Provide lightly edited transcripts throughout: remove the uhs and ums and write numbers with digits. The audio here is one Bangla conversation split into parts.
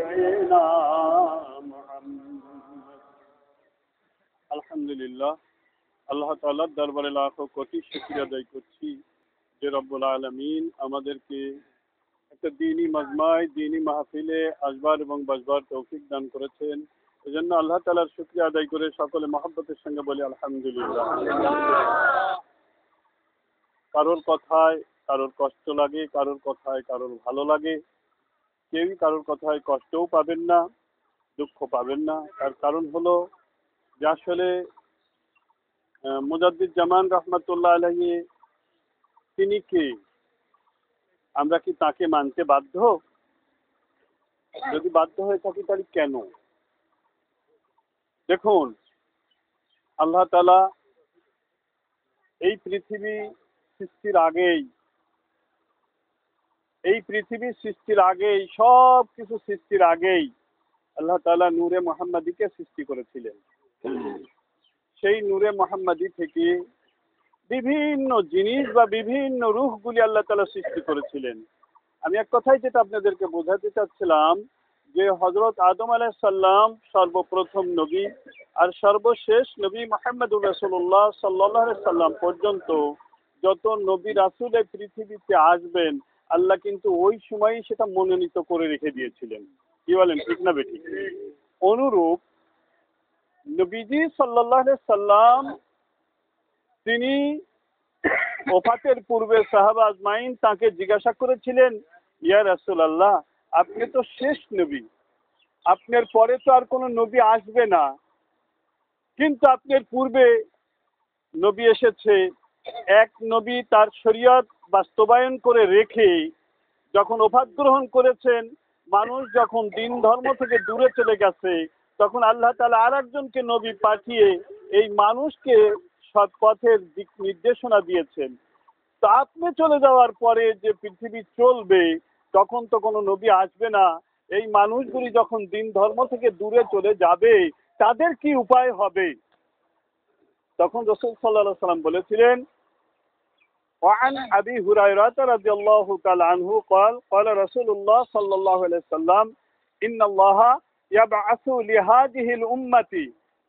شفيعنا محمد আলহামদুলিল্লাহ আল্লাহ তাআলার দরবারে লাখো কোটি শুকরিয়া আদায় করছি যে রব্বুল আলামিন আমাদেরকে একটা দ্বীনি মাজমায় দ্বীনি মাহফিলে আসবার এবং বসবার তৌফিক দান করেছেন। এজন্য আল্লাহ তাআলার শুকরিয়া আদায় করে সকলে মহব্বতের সঙ্গে বলি আলহামদুলিল্লাহ। কারোর কথায় কারোর কষ্ট লাগে, কারোর কথায় কারোর ভালো লাগে, কেউই কারোর কথায় কষ্টও পাবেন না, দুঃখ পাবেন না। তার কারণ হলো যে আসলে মুজাদ্দিদ জামান রহমাতুল্লাহ আলাইহি তিনি কে? আমরা কি তাকে মানতে বাধ্য? যদি বাধ্য হয়ে থাকি তাহলে কেন? দেখুন, আল্লাহ তাআলা এই পৃথিবী সৃষ্টির আগেই সব কিছু সৃষ্টির আগেই আল্লাহ তাআলা নূরে মুহাম্মাদীকে সৃষ্টি করেছিলেন। সেই নূরে মুহাম্মাদী থেকে বিভিন্ন জিনিস বা বিভিন্ন রূহগুলি আল্লাহ তাআলা সৃষ্টি করেছিলেন। আমি এক কথাই যেটা আপনাদেরকে বোঝাতে চাচ্ছিলাম যে হযরত আদম আলাইহিস সালাম সর্বপ্রথম নবী, আর সর্বশেষ নবী মুহাম্মদুর রাসূলুল্লাহ সাল্লাল্লাহু আলাইহি সাল্লাম পর্যন্ত যত নবী রাসূল এই পৃথিবীতে আসবেন আল্লাহ কিন্তু ওই সময়ই সেটা মনোনীত করে রেখে দিয়েছিলেন। কি বলেন, ঠিক না বেঠিক? অনুরূপ নবীজি সাল্লাল্লাহু আলাইহি সাল্লাম তিনি ওফাতের পূর্বে সাহাবা আজমাইন তাকে জিজ্ঞাসা করেছিলেন, ইয়া রাসূলুল্লাহ, আপনি তো শেষ নবী, আপনার পরে তো আর কোনো নবী আসবে না, কিন্তু আপনার পূর্বে নবী এসেছে। এক নবী তার শরীয়ত বাস্তবায়ন করে রেখে যখন ওফাত গ্রহণ করেছেন, মানুষ যখন দিন ধর্ম থেকে দূরে চলে গেছে, তখন আল্লাহ তাআলা আর একজনকে নবী পাঠিয়ে এই মানুষকে সৎ পথের দিক নির্দেশনা দিয়েছেন। তো আপনি চলে যাওয়ার পরে যে পৃথিবী চলবে তখন তো কোনো নবী আসবে না। এই মানুষগুলি যখন দিন ধর্ম থেকে দূরে চলে যাবে তাদের কি উপায় হবে? তখন রাসূল সাল্লাল্লাহু আলাইহি ওয়াসাল্লাম বলেছিলেন, وعن أبي هريرة رضي الله تعالى عنه قال قال رسول الله صلى الله عليه وسلم إن الله يبعث لهذه الأمة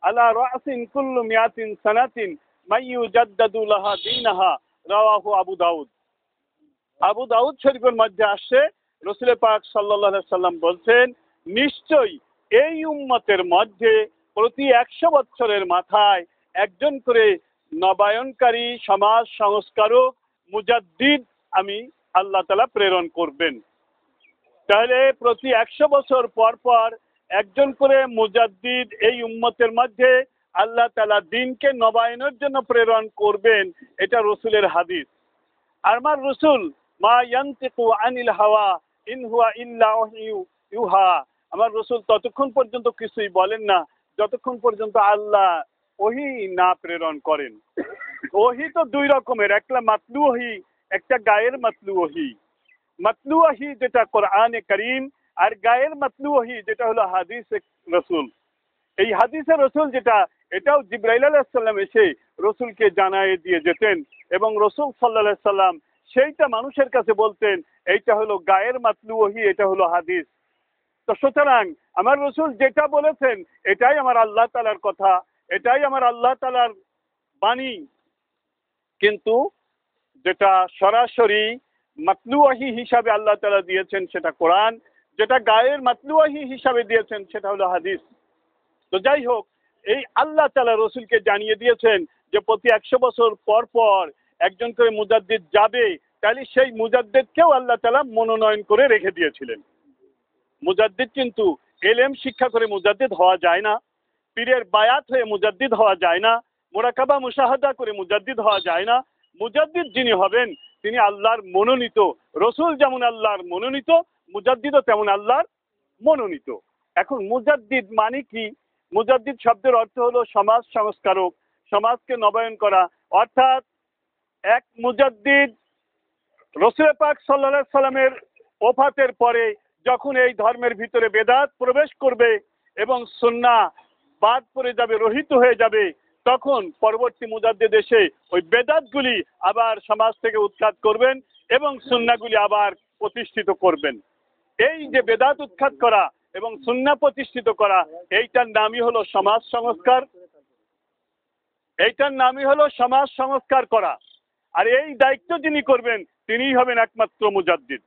على رأس كل 100 سنة من يجدد لها دينها রাওয়াহু আবু দাউদ। আবু দাউদ শরীফের মধ্যে আসছে, রাসূল পাক সাল্লাল্লাহু আলাইহি সাল্লাম বলছেন, নিশ্চয়ই এই উম্মতের মধ্যে প্রতি 100 বছরের মাথায় একজন করে নবায়নকারী, সমাজ সংস্কারক, মুজাদ্দিদ আমি আল্লাহ তাআলা প্রেরণ করবেন। তাহলে প্রতি 100 বছর পর পর একজন করে মুজাদ্দিদ এই উম্মতের মধ্যে আল্লাহ তাআলা দ্বীনকে নবায়নের জন্য প্রেরণ করবেন। এটা রাসূলের হাদিস। আর আমার রাসূল মা ইয়ানতিকু আনিল হাওয়া ইন হুয়া ইল্লা ওয়াহয়ু ইউহা, আমার রাসূল ততক্ষণ পর্যন্ত কিছুই বলেন না যতক্ষণ পর্যন্ত আল্লাহ ওহী না প্রেরণ করেন। ওহী তো দুই রকমের, একটা মাতলু ওহী, একটা গায়ের মাতলু ওহী। মাতলু ওহী যেটা কোরআনে কারীম, আর গায়ের মাতলু ওহী যেটা হলো হাদিসে রাসূল। এই হাদিসে রাসূল যেটা, এটাও জিবরাইল আলাইহিস সালাম এসে রাসূলকে জানায়ে দিয়ে যেতেন এবং রাসূল সাল্লাল্লাহু আলাইহি সাল্লাম সেইটা মানুষের কাছে বলতেন, এইটা হলো গায়ের মাতলু ওহী, এটা হলো হাদিস। তো সুতরাং আমার রাসূল যেটা বলেছেন এটাই আমার আল্লাহ তাআলার কথা, এটাই আমার আল্লাহ তাআলার বাণী। কিন্তু যেটা সরাসরি মাতলু ওহী হিসাবে আল্লাহ তাআলা দিয়েছেন সেটা কোরআন, যেটা গায়ের মাতলু ওহী হিসাবে দিয়েছেন সেটা হলো হাদিস। তো যাই হোক, এই আল্লাহ তাআলা রাসূলকে জানিয়ে দিয়েছেন যে প্রতি 100 বছর পর পর একজন করে মুজাদ্দিদ যাবে, তাহলে সেই মুজাদ্দিদকেও আল্লাহ তাআলা মনোনয়ন করে রেখে দিয়েছিলেন। মুজাদ্দিদ কিন্তু ইলম শিক্ষা করে মুজাদ্দিদ হওয়া যায় না, পীরের বায়াত হয়ে মুজাদ্দিদ হওয়া যায় না, মুরাকাবা মুশাহাদা করে মুজাদ্দিদ হওয়া যায় না। মুজাদ্দিদ যিনি হবেন তিনি আল্লাহর মনোনীত। রাসূল যেমন আল্লাহর মনোনীত, মুজাদ্দিদও তেমন আল্লাহর মনোনীত। এখন মুজাদ্দিদ মানে কি? মুজাদ্দিদ শব্দের অর্থ হলো সমাজ সংস্কারক, সমাজকে নবায়ন করা। অর্থাৎ এক মুজাদ্দিদ রাসূল পাক সাল্লাল্লাহু আলাইহি সাল্লামের ওফাতের পরে যখন এই ধর্মের ভিতরে বেদাত প্রবেশ করবে এবং সুন্নাহ বাদ পড়ে যাবে, রহিত হয়ে যাবে, তখন পরবর্তী মুজাদ্দিদ এসে ওই বেদাতগুলি আবার সমাজ থেকে উৎখাত করবেন এবং সুন্নাহগুলি আবার প্রতিষ্ঠিত করবেন। এই যে বেদাত উৎখাত করা, এবং সুন্নাহ প্রতিষ্ঠিত করা, এইটার নামই হলো সমাজ সংস্কার। এইটার নামই হলো সমাজ সংস্কার করা। আর এই দায়িত্ব যিনি করবেন তিনিই হবেন একমাত্র মুজাদ্দিদ।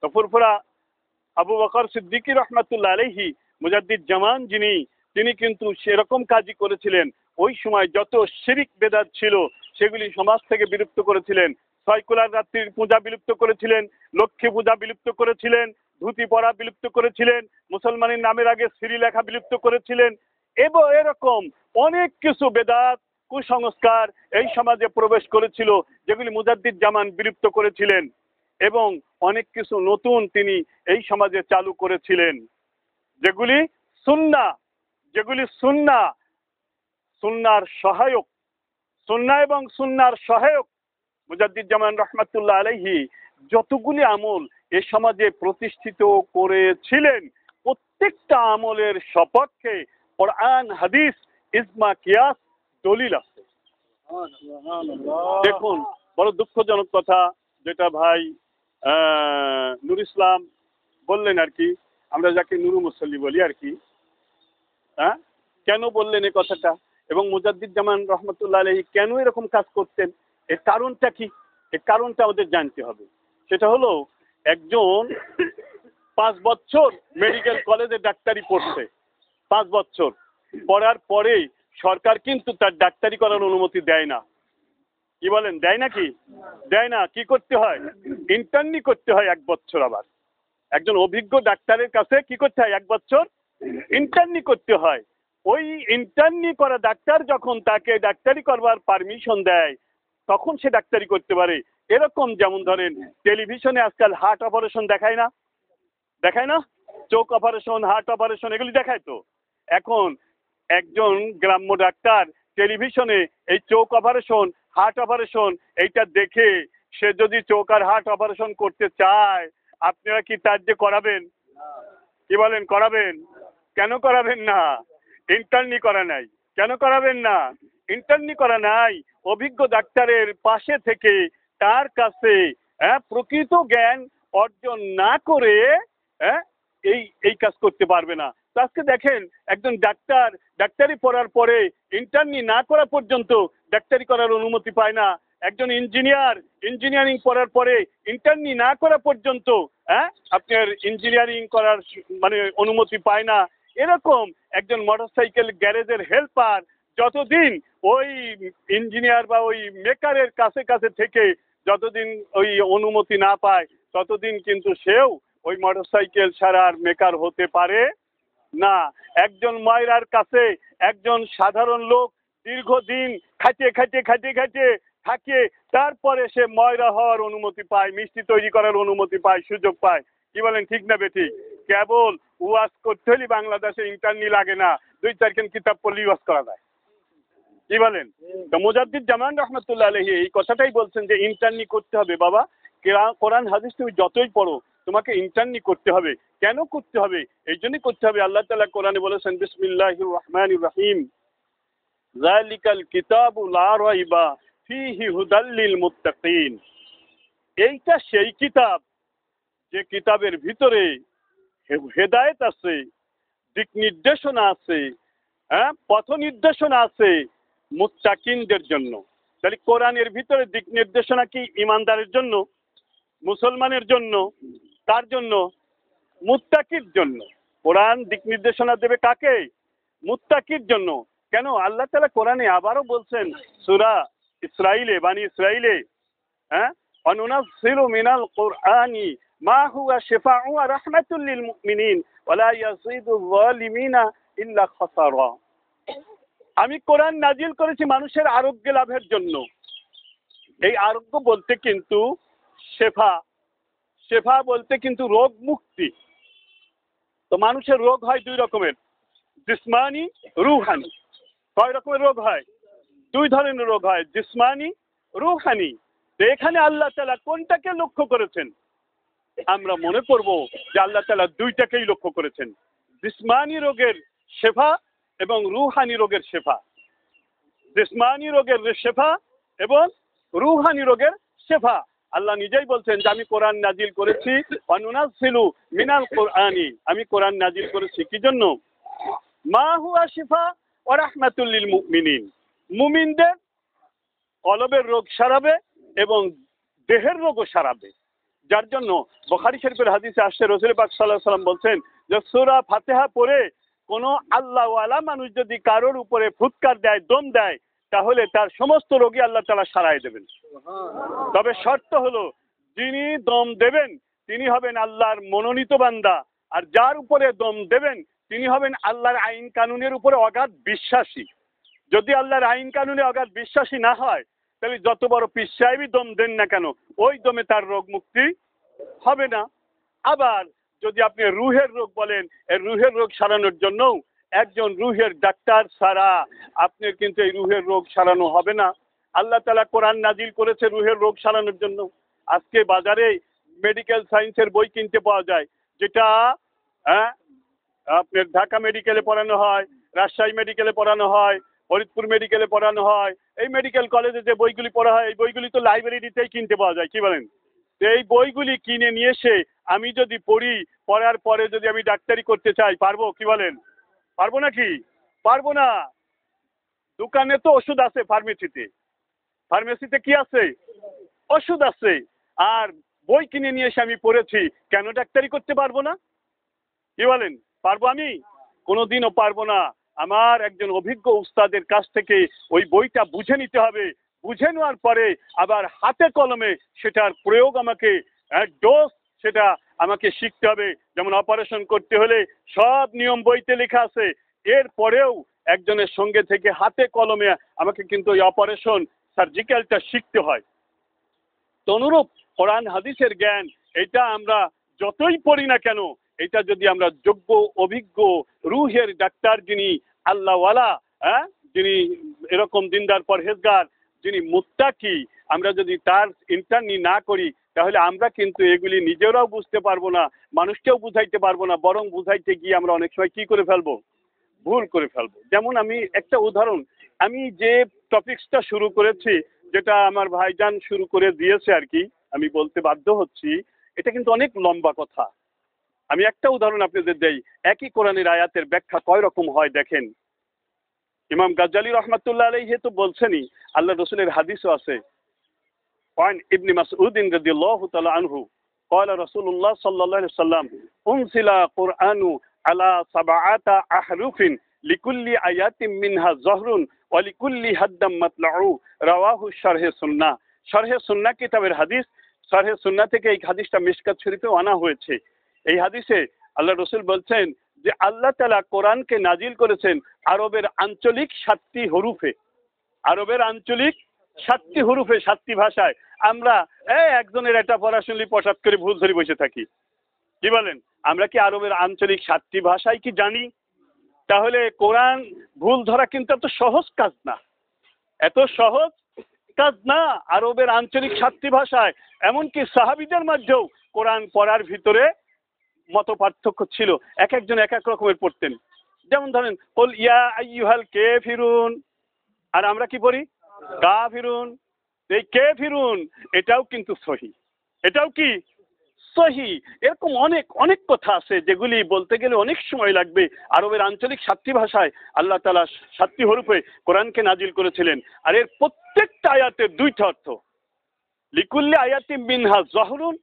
তো ফুরফুরা আবু বকর সিদ্দিকী রহমাতুল্লাহ আলাইহি মুজাদ্দিদ জামান যিনি, তিনি কিন্তু সেরকম কাজই করেছিলেন। ওই সময় যত শিরিক বেদাত ছিল সেগুলি সমাজ থেকে বিলুপ্ত করেছিলেন। সাইকুলার রাত্রির পূজা বিলুপ্ত করেছিলেন, লক্ষ্মী পূজা বিলুপ্ত করেছিলেন, ধুতি পরা বিলুপ্ত করেছিলেন, মুসলমানের নামের আগে সিরি লেখা বিলুপ্ত করেছিলেন, এবং এরকম অনেক কিছু বেদাত কুসংস্কার এই সমাজে প্রবেশ করেছিল যেগুলি মুজাদ্দিদ জামান বিলুপ্ত করেছিলেন। এবং অনেক কিছু নতুন তিনি এই সমাজে চালু করেছিলেন যেগুলি সুন্নাহ, যেগুলি সুন্নাহ, সুন্নাহর সহায়ক, সুন্নাহ এবং সুন্নাহর সহায়ক মুজাদ্দিদ জামান রহমাতুল্লাহ আলাইহি যতগুলি আমল এ সমাজে প্রতিষ্ঠিত করেছিলেন, প্রত্যেকটা আমলের সপক্ষে কোরআন, হাদিস, ইজমা, কিয়াস, দলিল আছে। দেখুন, বড় দুঃখজনক কথা যেটা ভাই নুর ইসলাম বললেন আর কি, আমরা যাকে নুরু মুসল্লি বলি আর কি, হ্যাঁ, কেন বললেন এই কথাটা এবং মুজাদ্দিদ জামান রহমতুল্লাহ আলাইহি কেন এরকম কাজ করতেন, এর কারণটা কি, এর কারণটা আমাদের জানতে হবে। সেটা হলো, একজন 5 বছর মেডিকেল কলেজে ডাক্তারি পড়ছে, 5 বছর পড়ার পরে সরকার কিন্তু তার ডাক্তারি করার অনুমতি দেয় না। কি বলেন, দেয় নাকি? দেয় না। কি করতে হয়? ইন্টার্নি করতে হয় 1 বছর। আবার একজন অভিজ্ঞ ডাক্তারের কাছে কি করতে হয়? 1 বছর ইন্টার্নি করতে হয়। ওই ইন্টার্নি করা ডাক্তার যখন তাকে ডাক্তারি করবার পারমিশন দেয় তখন সে ডাক্তারি করতে পারে। এরকম যেমন ধরেন টেলিভিশনে আজকাল হার্ট অপারেশন দেখায় না, দেখায় না, চোখ অপারেশন, হার্ট অপারেশন এগুলি দেখায়। তো এখন একজন গ্রাম্য ডাক্তার টেলিভিশনে এই চোখ অপারেশন, হার্ট অপারেশন এইটা দেখে সে যদি চোখ আর হার্ট অপারেশন করতে চায়, আপনারা কি তার যে করাবেন? কি বলেন, করাবেন? কেন করাবেন না? ইন্টার্নি করা নাই। কেন করাবেন না? ইন্টার্নি করা নাই। অভিজ্ঞ ডাক্তারের পাশে থেকে তার কাছে প্রকৃত জ্ঞান অর্জন না করে এই কাজ করতে পারবে না। আজকে দেখেন, একজন ডাক্তার ডাক্তারি পড়ার পরে ইন্টার্নি না করা পর্যন্ত ডাক্তারি করার অনুমতি পায় না। একজন ইঞ্জিনিয়ার ইঞ্জিনিয়ারিং পড়ার পরে ইন্টার্নি না করা পর্যন্ত আপনার ইঞ্জিনিয়ারিং করার মানে অনুমতি পায় না। এরকম একজন মোটরসাইকেল গ্যারেজের হেল্পার যতদিন ওই ইঞ্জিনিয়ার বা ওই মেকারের কাছে কাছে থেকে যতদিন ওই অনুমতি না পায় ততদিন কিন্তু সেও ওই মোটরসাইকেল ছাড়া আর মেকার হতে পারে না। একজন ময়রার কাছে একজন সাধারণ লোক দীর্ঘদিন খাটিয়ে খাটিয়ে খাটিয়ে খাটিয়ে থাকে, তারপরে সে ময়রা হওয়ার অনুমতি পায়, মিষ্টি তৈরি করার অনুমতি পায়, সুযোগ পায়। কি বলেন, ঠিক না বেঠিক? কেবল ওয়াজ করতে হলে বাংলাদেশে ইন্টার্নি লাগে না, 2-4 খান কিতাব পড়লেই ওয়াজ করা যায়। কি বলেন? তো মুজাদ্দিদ জামান রহমতুল্লাহ আলাইহি এই কথাটাই বলছেন যে ইন্টার্নি করতে হবে বাবা। কোরআন হাদিস তুমি যতই পড়ো তোমাকে ইন্টার্নি করতে হবে। কেন করতে হবে? এই জন্যই করতে হবে, আল্লাহ তাআলা কোরআনে বলেছেন, বিসমিল্লাহির রহমানির রহিম, যালিকাল কিতাবু লা রাইবা ফীহি হুদাল লিল মুত্তাকিন। এইটা সেই কিতাব যে কিতাবের ভিতরে হেদায়েত আছে, দিক নির্দেশনা আছে, পথ নির্দেশনা আছে মুত্তাকিনদের জন্য। তাহলে কোরআনের ভিতরে দিক নির্দেশনা কি ইমানদারের জন্য, মুসলমানের জন্য? কার জন্য? মুত্তাকির জন্য। কোরআন দিক নির্দেশনা দেবে কাকে? মুত্তাকির জন্য। কেন? আল্লাহ তাআলা কোরআনে আবারও বলছেন সূরা ইসরাঈলে, বানি ইসরাঈলে, অনুনাজ্জিলু মিনাল কুরআনি মা হুয়া শিফাউন ওয়া রাহমাতুল লিল মুমিনিন ওয়া লা ইয়াজিদুয যালিমিনা ইল্লা খাসারা। আমি কোরআন নাজিল করেছি মানুষের আরোগ্য লাভের জন্য। এই আরোগ্য বলতে কিন্তু শেফা, শেফা বলতে কিন্তু রোগ মুক্তি। তো মানুষের রোগ হয় 2 রকমের, জিসমানি, রুহানি। কয় রকমের রোগ হয়? 2 ধরনের রোগ হয়, জিসমানি, রুহানি। তো এখানে আল্লাহ তাআলা কোনটাকে লক্ষ্য করেছেন? আমরা মনে করব যে আল্লাহ তাআলা 2টাকেই লক্ষ্য করেছেন, জিসমানি রোগের শেফা এবং রুহানি রোগের শেফা। জিসমানি রোগের শেফা এবং রুহানি রোগের শেফা। আল্লাহ নিজেই বলছেন যে আমি কোরআন নাজিল করেছি, ওয়ানুনাজ্জিলু মিনাল কোরআনি, আমি কোরআন নাজিল করেছি কি জন্য? মা হুয়া শিফা ওয়া রাহমাতুল লিল মুমিনিন, মুমিনদের কলবের রোগ সারাবে এবং দেহের রোগও সারাবে। যার জন্য বুখারী শরীফের হাদিসে আসছে, রাসূল পাক সাল্লাল্লাহু আলাইহি ওয়াসাল্লাম বলছেন যে সূরা ফাতিহা পড়ে কোনো আল্লাহওয়ালা মানুষ যদি কারোর উপরে ফুৎকার দেয়, দম দেয়, তাহলে তার সমস্ত রোগী আল্লাহ তাআলা সারায় দেবেন। তবে শর্ত হলো যিনি দম দেবেন তিনি হবেন আল্লাহর মনোনীত বান্দা, আর যার উপরে দম দেবেন তিনি হবেন আল্লাহর আইন কানুনের উপরে অগাধ বিশ্বাসী। যদি আল্লাহর আইন কানুনে অগাধ বিশ্বাসী না হয়, তাহলে যত বড় পীর সাহেবই দম দেন না কেন, ওই দমে তার রোগ মুক্তি হবে না। আবার যদি আপনি রুহের রোগ বলেন, এই রুহের রোগ সারানোর জন্য একজন রুহের ডাক্তার ছাড়া আপনার কিন্তু এই রুহের রোগ সারানো হবে না। আল্লাহ তাআলা কোরআন নাজিল করেছে রুহের রোগ সারানোর জন্য। আজকে বাজারে মেডিকেল সায়েন্সের বই কিনতে পাওয়া যায়, যেটা আপনার ঢাকা মেডিকেলে পড়ানো হয়, রাজশাহী মেডিকেলে পড়ানো হয়, ফরিদপুর মেডিকেলে পড়ানো হয়। এই মেডিকেল কলেজে যে বইগুলি পড়া হয়, এই বইগুলি তো লাইব্রেরিতেই কিনতে পাওয়া যায়, কি বলেন? এই বইগুলি কিনে নিয়ে এসে আমি যদি পড়ি, পড়ার পরে যদি আমি ডাক্তারি করতে চাই, পারবো? কি বলেন? পারবো নাকি? পারবো না। দোকানে তো ওষুধ আছে, ফার্মেসিতে কি আছে? ওষুধ আছে। আর বই কিনে নিয়ে এসে আমি পড়েছি, কেন ডাক্তারি করতে পারবো না? কি বলেন? পারবো আমি? কোনোদিনও পারবো না। আমার একজন অভিজ্ঞ উস্তাদের কাছ থেকে ওই বইটা বুঝে নিতে হবে। বুঝে নেওয়ার পরে আবার হাতে কলমে সেটার প্রয়োগ আমাকে, ডোজ সেটা আমাকে শিখতে হবে। যেমন অপারেশন করতে হলে সব নিয়ম বইতে লেখা আছে, এরপরেও একজনের সঙ্গে থেকে হাতে কলমে আমাকে কিন্তু ওই অপারেশন সার্জিক্যালটা শিখতে হয়। তো অনুরূপ কোরআন হাদিসের জ্ঞান, এটা আমরা যতই পড়ি না কেন, এটা যদি আমরা যোগ্য অভিজ্ঞ রুহের ডাক্তার যিনি আল্লাহওয়ালা, যিনি এরকম দিনদার পরহেজগার, যিনি মুত্তাকি, আমরা যদি তার ইন্টারনি না করি, তাহলে আমরা কিন্তু এগুলি নিজেরাও বুঝতে পারবো না, মানুষকেও বুঝাইতে পারবো না, বরং বুঝাইতে গিয়ে আমরা অনেক সময় কি করে ফেলবো? ভুল করে ফেলবো। যেমন আমি একটা উদাহরণ, আমি যে টপিক্সটা শুরু করেছি, যেটা আমার ভাইজান শুরু করে দিয়েছে আর কি, আমি বলতে বাধ্য হচ্ছি, এটা কিন্তু অনেক লম্বা কথা। আমি একটা উদাহরণ আপনাদের দেই। একই কোরআনের আয়াতের ব্যাখ্যা কয় রকম হয় দেখেন। ইমাম গাজ্জালী রহমাতুল্লাহ আলাইহি তো বলছেনই, আল্লাহ রসুলের হাদিসও আছে। ওয়ান ইবনে মাসউদ রাদিয়াল্লাহু তাআলা আনহু قال رسول الله صلى الله عليه وسلم انزل القرآن على 7 أحرف لكل آيات منها ظهر ولكل حد مطلع رواه شرح সুন্নাহ। শরহে সুন্নাহ কিতাবের হাদিস, শরহে সুন্নাহ থেকে এই হাদিসটা মিশকাত শরীফে আনা হয়েছে। এই হাদিসে আল্লাহ রসুল বলছেন যে আল্লাহ তাআলা কোরআনকে নাজিল করেছেন আরবের আঞ্চলিক 7টি হরুফে। আরবের আঞ্চলিক 7টি হরুফে, 7টি ভাষায়। আমরা একজনের এটা পড়া শুনলি পটাত করে ভুল ধরে বসে থাকি। কি বলেন? আমরা কি আরবের আঞ্চলিক 7টি ভাষায় কি জানি? তাহলে কোরআন ভুল ধরা কিন্তু এত সহজ কাজ না, এত সহজ কাজ না। আরবের আঞ্চলিক 7টি ভাষায়, এমনকি সাহাবীদের মধ্যেও কোরআন পড়ার ভিতরে মত পার্থক্য ছিল, এক একজন এক এক রকমের পড়তেন। যেমন ধরেন কুল ইয়া আইয়ুহাল কাফিরুন, আর আমরা কি পড়ি? কাফিরুন। এই কাফিরুন এটাও কিন্তু সহি, এটাও কি সহি। এরকম অনেক অনেক কথা আছে যেগুলি বলতে গেলে অনেক সময় লাগবে। আরবের আঞ্চলিক 7টি ভাষায় আল্লাহ তাআলা 7টি হরফে কোরআনকে নাজিল করেছিলেন। আর এর প্রত্যেকটা আয়াতের 2টা অর্থ। লিকুল্লি আয়াতিন মিনহা যাহরুন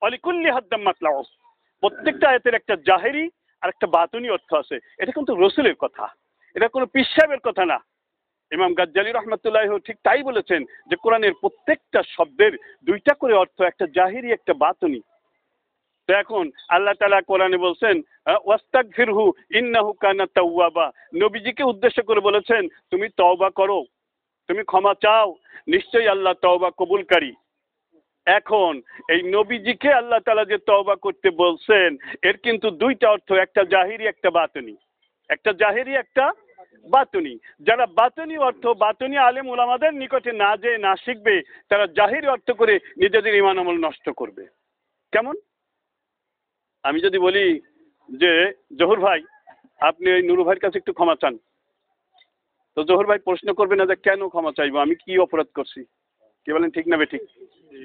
ওয়া লিকুল্লি হাদ্দাম মাতলাউ। প্রত্যেকটা আয়াতের একটা জাহেরি আর একটা বাতুনি অর্থ আছে। এটা কিন্তু রসুলের কথা, এটা কোনো পীর সাহেবের কথা না। ইমাম গাজ্জালী রহমাতুল্লাহ ঠিক তাই বলেছেন যে কোরআনের প্রত্যেকটা শব্দের 2টা করে অর্থ, একটা জাহিরি একটা বাতুনি। তো এখন আল্লাহ তাআলা কোরআনে বলছেন ওয়াস্তাগফিরহু ইন্নাহু কানা তাওয়াবা, নবীজিকে উদ্দেশ্য করে বলেছেন তুমি তওবা করো, তুমি ক্ষমা চাও, নিশ্চয়ই আল্লাহ তওবা কবুলকারী। এখন এই নবীজিকে আল্লাহ তাআলা যে তওবা করতে বলছেন, এর কিন্তু 2টা অর্থ, একটা জাহিরি একটা বাতুনি, একটা জাহিরি একটা বাতুনি। যারা বাতুনি অর্থ, বাতুনি আলেম উলামাদের নিকটে না যে না শিখবে, তারা জাহিরি অর্থ করে নিজেদের ঈমান আমল নষ্ট করবে। কেমন? আমি যদি বলি যে জহুর ভাই আপনি ওই নুরু ভাইয়ের কাছে একটু ক্ষমা চান, তো জহুর ভাই প্রশ্ন করবে না যে কেন ক্ষমা চাইবো, আমি কি অপরাধ করছি? কি বলেন, ঠিক না বেঠিক?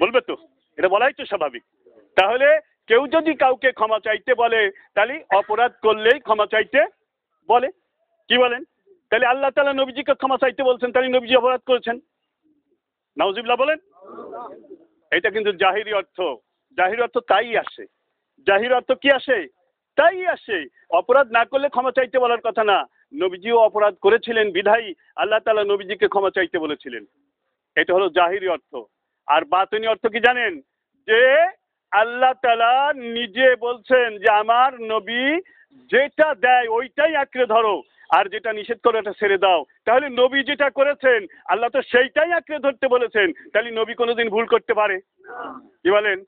বলবে তো? এটা বলাই তো স্বাভাবিক। তাহলে কেউ যদি কাউকে ক্ষমা চাইতে বলে তাহলে অপরাধ করলেই ক্ষমা চাইতে বলে, কি বলেন? তাহলে আল্লাহ তাআলা নবীজিকে ক্ষমা চাইতে বলছেন, তাহলে নবীজি অপরাধ করেছেন। নাউজুবিল্লাহ বলেন। এটা কিন্তু জাহিরি অর্থ। জাহিরি অর্থ তাই আসে। জাহির অর্থ কি আসে? তাই আসে। অপরাধ না করলে ক্ষমা চাইতে বলার কথা না। নবীজিও অপরাধ করেছিলেন বিধায়ী আল্লাহ তাআলা নবীজিকে ক্ষমা চাইতে বলেছিলেন। এটা হলো জাহিরি অর্থ। আর বাতিনি অর্থ কি জানেন? যে আল্লাহ তাআলা নিজে বলছেন যে আমার নবী যেটা দেয় ওইটাই আঁকড়ে ধরো, আর যেটা নিষেধ করো এটা ছেড়ে দাও। তাহলে নবী যেটা করেছেন আল্লাহ তো সেইটাই আঁকড়ে ধরতে বলেছেন, তাহলে নবী কোনোদিন ভুল করতে পারে? কি বলেন?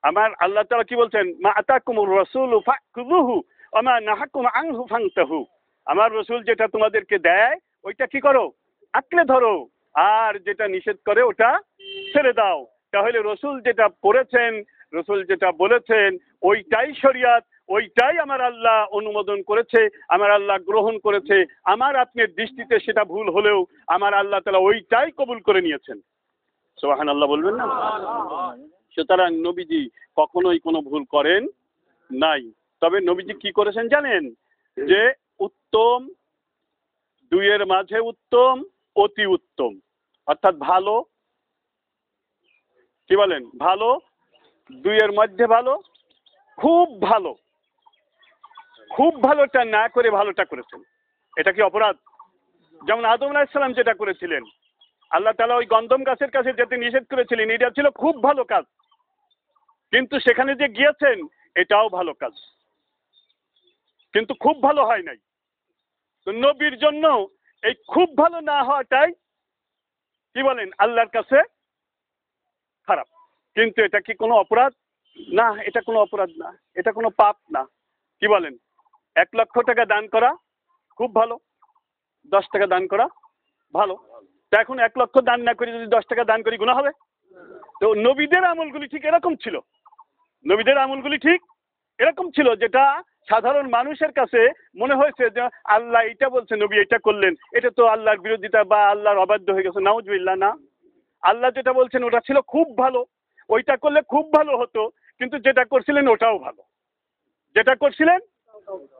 আমার আল্লাহ তাআলা কি বলছেন? মা আতাকুমুর রাসূলু ফাখুযুহু ওয়া মা নাহাকুম আনহু ফান্তাহু। আমার রাসূল যেটা তোমাদেরকে দেয় ওইটা কি করো? আঁকড়ে ধরো, আর যেটা নিষেধ করে ওটা ছেড়ে দাও। তাহলে রাসূল যেটা পড়েছেন, রাসূল যেটা বলেছেন ওইটাই শরিয়ত, ওইটাই আমার আল্লাহ অনুমোদন করেছে, আমার আল্লাহ গ্রহণ করেছে। আমার আপনার দৃষ্টিতে সেটা ভুল হলেও আমার আল্লাহ তাআলা ওইটাই কবুল করে নিয়েছেন। সুবহানাল্লাহ বলবেন না? সুতরাং নবীজি কখনোই কোনো ভুল করেন নাই। তবে নবীজি কি করেছেন জানেন? যে উত্তম, দুইয়ের মাঝে উত্তম, অতি উত্তম, অর্থাৎ ভালো, কি বলেন? ভালো, দুইয়ের মধ্যে ভালো, খুব ভালো। খুব ভালোটা না করে ভালোটা করেছেন। এটা কি অপরাধ? যেমন আদম আলাইহিস সালাম যেটা করেছিলেন, আল্লাহ তাআলা ওই গন্ধম গাছের কাছে যেতে নিষেধ করেছিলেন, এটা ছিল খুব ভালো কাজ। কিন্তু সেখানে যে গিয়েছেন এটাও ভালো কাজ, কিন্তু খুব ভালো হয় নাই। তো নবীর জন্য এই খুব ভালো না হওয়াটাই কি বলেন আল্লাহর কাছে খারাপ। কিন্তু এটা কি কোনো অপরাধ? না, এটা কোনো অপরাধ না, এটা কোনো পাপ না। কি বলেন? 1,00,000 টাকা দান করা খুব ভালো, 10 টাকা দান করা ভালো। তা এখন 1,00,000 দান না করে যদি 10 টাকা দান করি গুনাহ হবে? তো নবীদের আমলগুলি ঠিক এরকম ছিল। নবীদের আমলগুলি ঠিক এরকম ছিল, যেটা সাধারণ মানুষের কাছে মনে হয়েছে যে আল্লাহ এটা বলছে, নবী এটা করলেন, এটা তো আল্লাহর বিরোধিতা বা আল্লাহর অবাধ্য হয়ে গেছে। নাউজুবিল্লাহ। না, আল্লাহ যেটা বলছেন ওটা ছিল খুব ভালো, ওইটা করলে খুব ভালো হতো। কিন্তু যেটা করছিলেন ওটাও ভালো, যেটা করছিলেন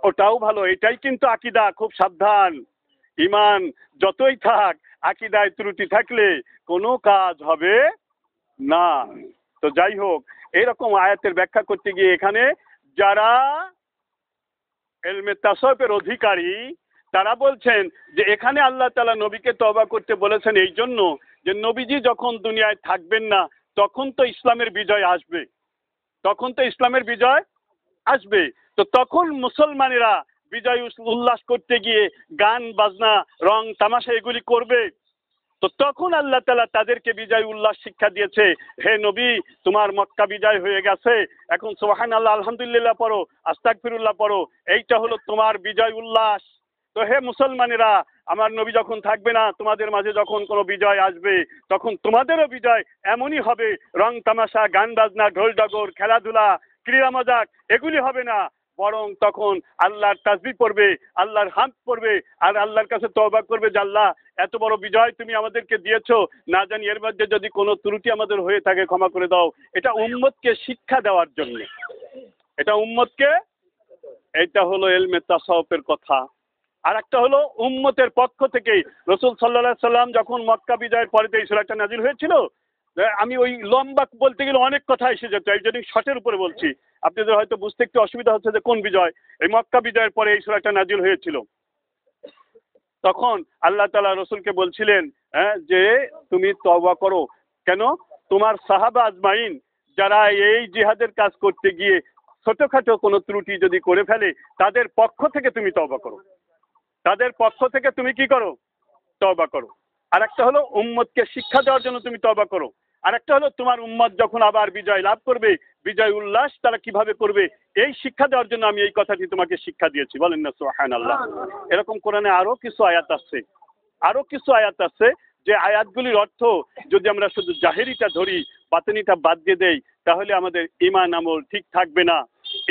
ওটাও ভালো। এটাই কিন্তু আকীদা। খুব সাবধান। ঈমান যতই থাক, আকীদায় ত্রুটি থাকলে কোনো কাজ হবে না। তো যাই হোক, এরকম আয়াতের ব্যাখ্যা করতে গিয়ে এখানে যারা ইলমে তাসাউফের অধিকারী তারা বলছেন যে এখানে আল্লাহ তাআলা নবীকে তওবা করতে বলেছেন এই জন্য যে নবীজি যখন দুনিয়ায় থাকবেন না তখন তো ইসলামের বিজয় আসবে, তখন তো ইসলামের বিজয় আসবে। তো তখন মুসলমানেরা বিজয় উল্লাস করতে গিয়ে গান বাজনা রং তামাশা এগুলি করবে। তো তখন আল্লাহ তাআলা তাদেরকে বিজয় উল্লাস শিক্ষা দিয়েছে, হে নবী তোমার মক্কা বিজয় হয়ে গেছে, এখন সুবহানাল্লাহ আলহামদুলিল্লাহ পড়ো, আস্তাগফিরুল্লাহ পড়ো, এইটা হলো তোমার বিজয় উল্লাস। তো হে মুসলমানেরা, আমার নবী যখন থাকবে না, তোমাদের মাঝে যখন কোনো বিজয় আসবে তখন তোমাদেরও বিজয় এমনই হবে, রং তামাশা গান বাজনা ঢোল ডগর খেলাধুলা ক্রীড়া মজাক এগুলি হবে না, বরং তখন আল্লাহর তাসবিহ পড়বে, আল্লাহর হামদ পড়বে, আর আল্লাহর কাছে তওবা করবে যে আল্লাহ এত বড় বিজয় তুমি আমাদেরকে দিয়েছো, না জানি এর মধ্যে যদি কোনো ত্রুটি আমাদের হয়ে থাকে ক্ষমা করে দাও। এটা উম্মতকে শিক্ষা দেওয়ার জন্য, এটা উম্মতকে, এটা হলো ইলমে তাসাউফের কথা। আর একটা হলো উম্মতের পক্ষ থেকে রাসূল সাল্লাল্লাহু আলাইহি সাল্লাম যখন মক্কা বিজয়ের পরে এই সূরাটা নাজিল হয়েছিল, আমি ওই লম্বা বলতে গেলে অনেক কথা এসে যেত, এই জন্য শর্টের উপরে বলছি। আপনাদের হয়তো বুঝতে একটু অসুবিধা হচ্ছে যে কোন বিজয়। এই মক্কা বিজয়ের পরে এই সূরাটা নাজিল হয়েছিল। তখন আল্লাহ তাআলা রাসূলকে বলছিলেন যে তুমি তওবা করো। কেন? তোমার সাহাবা আজমাইন যারা এই জিহাদের কাজ করতে গিয়ে ছোটখাটো কোনো ত্রুটি যদি করে ফেলে তাদের পক্ষ থেকে তুমি তওবা করো, তাদের পক্ষ থেকে তুমি কি করো? তওবা করো। আর একটা হলো উম্মতকে শিক্ষা দেওয়ার জন্য তুমি তওবা করো। আর একটা হলো তোমার উম্মত যখন আবার বিজয় লাভ করবে, বিজয় উল্লাস তারা কিভাবে করবে এই শিক্ষা দেওয়ার জন্য আমি এই কথাটি তোমাকে শিক্ষা দিয়েছি। বলেন না সুবহানাল্লাহ। এরকম কোরআনে আরো কিছু আয়াত আছে, আরো কিছু আয়াত আছে যে আয়াতগুলির অর্থ যদি আমরা শুধু জাহেরিটা ধরি, বাতিনিটা বাদ দিয়ে দেই, তাহলে আমাদের ঈমান আমল ঠিক থাকবে না।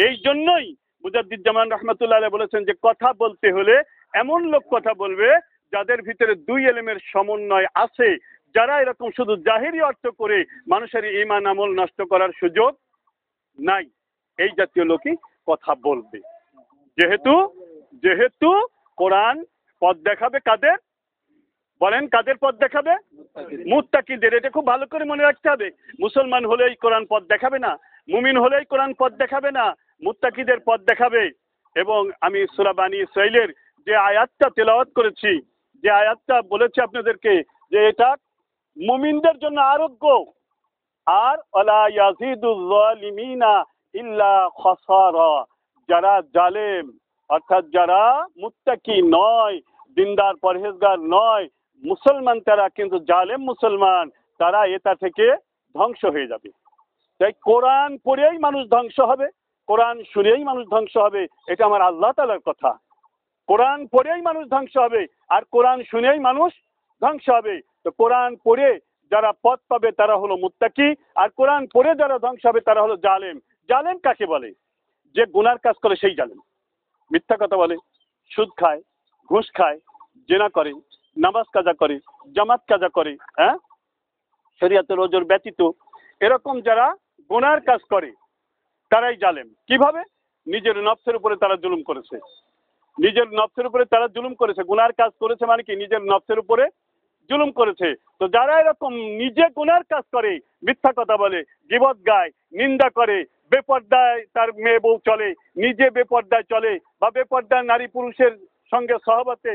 এই জন্যই মুজাদ্দিদ জামান রাহমাতুল্লাহ আলাইহি বলেছেন যে কথা বলতে হলে এমন লোক কথা বলবে যাদের ভিতরে দুই এলেমের সমন্বয় আছে, যারা এরকম শুধু জাহিরি অর্থ করে মানুষের ঈমান আমল নষ্ট করার সুযোগ নাই, এই জাতীয় লোকই কথা বলবে। যেহেতু যেহেতু কোরআন পথ দেখাবে কাদের, বলেন কাদের পথ দেখাবে? মুত্তাকিদের। এটা খুব ভালো করে মনে রাখতে হবে। মুসলমান হলেই কোরআন পথ দেখাবে না, মুমিন হলেই কোরআন পথ দেখাবে না, মুত্তাকিদের পথ দেখাবে। এবং আমি সূরা বানী ইসরাঈলের যে আয়াতটা তেলাওয়াত করেছি, যে আয়াতটা বলেছি আপনাদেরকে যে এটা মুমিনদের জন্য আরোগ্য, আর ওয়ালা ইয়াজিদুল যালিমিনা ইল্লা খাসারা, যারা জালেম অর্থাৎ যারা মুত্তাকি নয়, দিনদার পরহেজগার নয়, মুসলমান তারা কিন্তু জালেম মুসলমান, তারা এটা থেকে ধ্বংস হয়ে যাবে। তাই কোরআন পড়েই মানুষ ধ্বংস হবে, কোরআন শুনেই মানুষ ধ্বংস হবে, এটা আমার আল্লাহ তাআলার কথা। কোরআন পড়েই মানুষ ধ্বংস হবে আর কোরআন শুনেই মানুষ ধ্বংস হবে। তো কোরআন পড়ে যারা পথ পাবে তারা হলো মুত্তাকি, আর কোরআন পড়ে যারা ধ্বংস হবে তারা হলো জালেম। জালেম কাকে বলে? যে গুনার কাজ করে সেই জালেম। মিথ্যা কথা বলে, সুদ খায়, ঘুষ খায়, জেনা করে, নামাজ কাজা করে, জামাত কাজা করে, হ্যাঁ, শরীয়তের ওজর ব্যতীত এরকম যারা গুনার কাজ করে তারাই জালেম। কিভাবে? নিজের নফসের উপরে তারা জুলুম করেছে, নিজের নফসের উপরে তারা জুলুম করেছে। গুনার কাজ করেছে মানে কি? নিজের নফসের উপরে জুলুম করেছে। তো যারা এরকম নিজে গুনার কাজ করে, মিথ্যা কথা বলে, গীবত গায়, নিন্দা করে, বেপর্দায় তার মেয়ে বউ চলে, নিজে বেপর্দায় চলে, বা বেপর্দায় নারী পুরুষের সঙ্গে সহবতে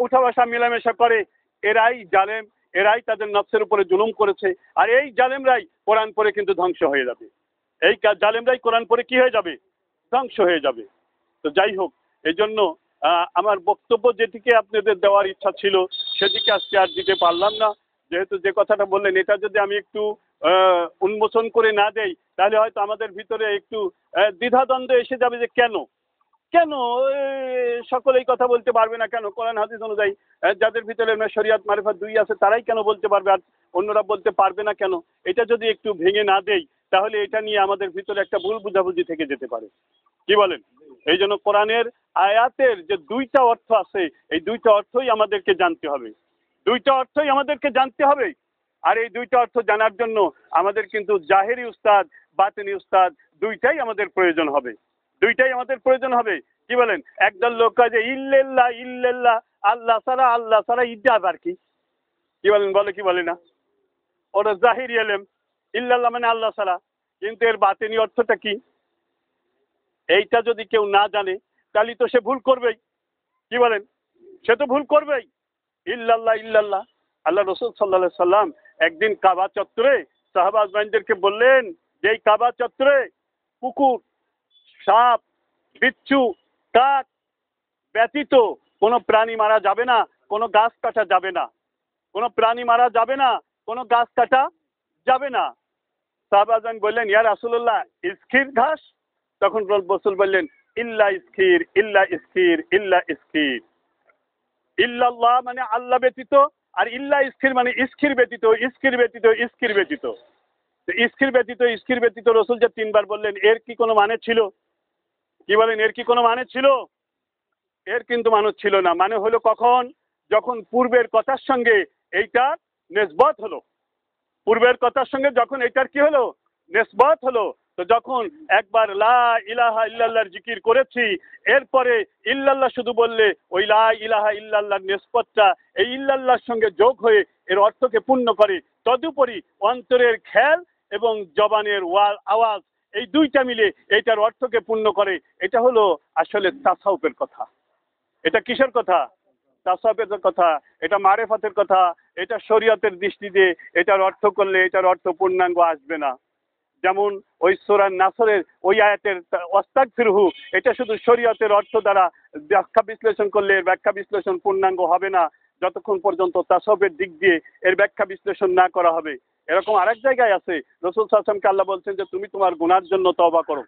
উঠা বসা মেলামেশা করে, এরাই জালেম, এরাই তাদের নফসের উপরে জুলুম করেছে। আর এই জালেমরাই কোরআন পড়ে কিন্তু ধ্বংস হয়ে যাবে। এই জালেমরাই কোরআন পড়ে কি হয়ে যাবে? ধ্বংস হয়ে যাবে। তো যাই হোক, এই জন্য আমার বক্তব্য যেদিকে আপনাদের দেওয়ার ইচ্ছা ছিল সেদিকে আজকে আর দিতে পারলাম না। যেহেতু যে কথাটা বললেন এটা যদি আমি একটু উন্মোচন করে না দেই তাহলে হয়তো আমাদের ভিতরে একটু দ্বিধাদ্বন্দ্ব এসে যাবে যে কেন কেন সকলেই কথা বলতে পারবে না, কেন কোরআন হাদিস অনুযায়ী যাদের ভিতরে শরিয়ত মারিফাত দুই আছে তারাই কেন বলতে পারবে আর অন্যরা বলতে পারবে না কেন? এটা যদি একটু ভেঙে না দেই তাহলে এটা নিয়ে আমাদের ভিতরে একটা ভুল বুঝাবুঝি থেকে যেতে পারে। কি বলেন? এই জন্য কোরআনের আয়াতের যে দুইটা অর্থ আছে এই দুইটা অর্থই আমাদেরকে জানতে হবে, দুইটা অর্থই আমাদেরকে জানতে হবে। আর এই দুইটা অর্থ জানার জন্য আমাদের কিন্তু জাহেরি উস্তাদ, বাতিনি উস্তাদ দুইটাই আমাদের প্রয়োজন হবে, দুইটাই আমাদের প্রয়োজন হবে। কি বলেন? একদল লোক কয় যে ইল্লাল্লাহ ইল্লাল্লাহ, আল্লাহ ছাড়া ইদ্যা আবার কি? কি বলেন? বলে কি বলে না? ওরা জাহিরি এলেম, ইল্লাল্লাহ মানে আল্লাহ ছাড়া, কিন্তু এর বাতিনি অর্থটা কি এইটা যদি কেউ না জানে তাহলে তো সে ভুল করবেই। কি বলেন? সে তো ভুল করবেই। ইল্লাল্লাহ ইল্লাল্লাহ, আল্লাহ রাসূল সাল্লাল্লাহু আলাইহি সাল্লাম একদিন কাবা চত্বরে সাহাবা আজমাইনদেরকে বললেন যে এই কাবা চত্বরে কুকুর, সাপ, বিচ্ছু, কাক ব্যতীত কোনো প্রাণী মারা যাবে না, কোনো গাছ কাটা যাবে না, কোনো প্রাণী মারা যাবে না, কোনো গাছ কাটা যাবে না। সাহাবা আজমাইন বললেন ইয়া রাসূলুল্লাহ ইসখির ঘাস? তখন রাসূল বললেন ইল্লা ইসখির ইল্লা ইসখির ইল্লা ইসখির। ইল্লাল্লাহ মানে আল্লাহ ব্যতীত, আর ইল্লা ইসখির মানে ইসখির ব্যতীত, ইসখির ব্যতীত, ইসখির ব্যতীত। ইসখির ব্যতীত, ইসখির ব্যতীত রাসূল যে তিনবার বললেন এর কি কোনো মানে ছিল? কি বলেন? এর কি কোনো মানে ছিল? এর কিন্তু মানে ছিল না। মানে হলো কখন? যখন পূর্বের কথার সঙ্গে এইটার নিসবত হলো, পূর্বের কথার সঙ্গে যখন এইটার কি হলো? নিসবত হলো। তো যখন একবার লা ইলাহা ইল্লাল্লাহর জিকির করেছি এরপরে ইল্লাল্লাহ শুধু বললে ওই লা ইলাহা ইল্লাল্লাহর নিসবতটা এই ইল্লাল্লাহর সঙ্গে যোগ হয়ে এর অর্থকে পূর্ণ করে। তদুপরি অন্তরের খেয়াল এবং জবানের আওয়াজ এই দুইটা মিলে এইটার অর্থকে পূর্ণ করে। এটা হলো আসলে তাসাউফের কথা। এটা কিসের কথা? তাসাউফের কথা, এটা মারেফাতের কথা, এটা শরীয়তের দৃষ্টিতে এটার অর্থ করলে এটার অর্থ পূর্ণাঙ্গ আসবে না। যেমন ওই সূরা নাসরের ওই আয়াতের ওয়াস্তাগফিরহু, এটা শুধু শরীয়তের অর্থ দ্বারা ব্যাখ্যা বিশ্লেষণ করলে এর ব্যাখ্যা বিশ্লেষণ পূর্ণাঙ্গ হবে না যতক্ষণ পর্যন্ত তাসাউফের দিক দিয়ে এর ব্যাখ্যা বিশ্লেষণ না করা হবে। এরকম আরেক জায়গায় আছে রাসূল সাল্লাল্লাহু আলাইহি ওয়াসাল্লামকে আল্লাহ বলছেন যে তুমি তোমার গুনার জন্য তওবা করো।